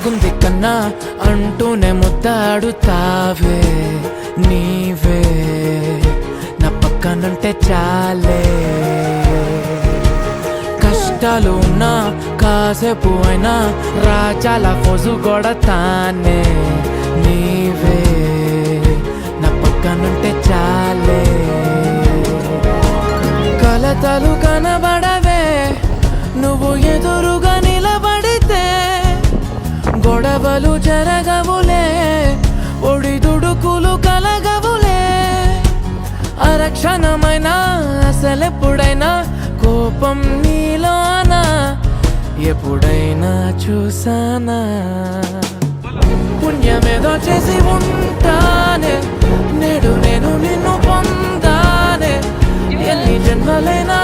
బాగుంది కన్నా అంటూనే ముద్దాడుతావే నీవే నా పక్కనుంటే చాలే కష్టాలు ఉన్నా కాసేపు అయినా రాజాల ఫోజు కొడతానే నీవే నా పక్కనుంటే చాలే కలతలు కనబడవే నువ్వు ఎదురుగా నిలబడితే గొడవలు జరగవులే ఒడిదుడుకులు కలగవులే అరక్షణమైనా అసలెప్పుడైనా కోపం నీలోనా ఎప్పుడైనా చూసానా పుణ్యమేదో చేసి ఉంటానే నేడు నేను నిన్ను పొందానే ఎన్ని జన్మలైనా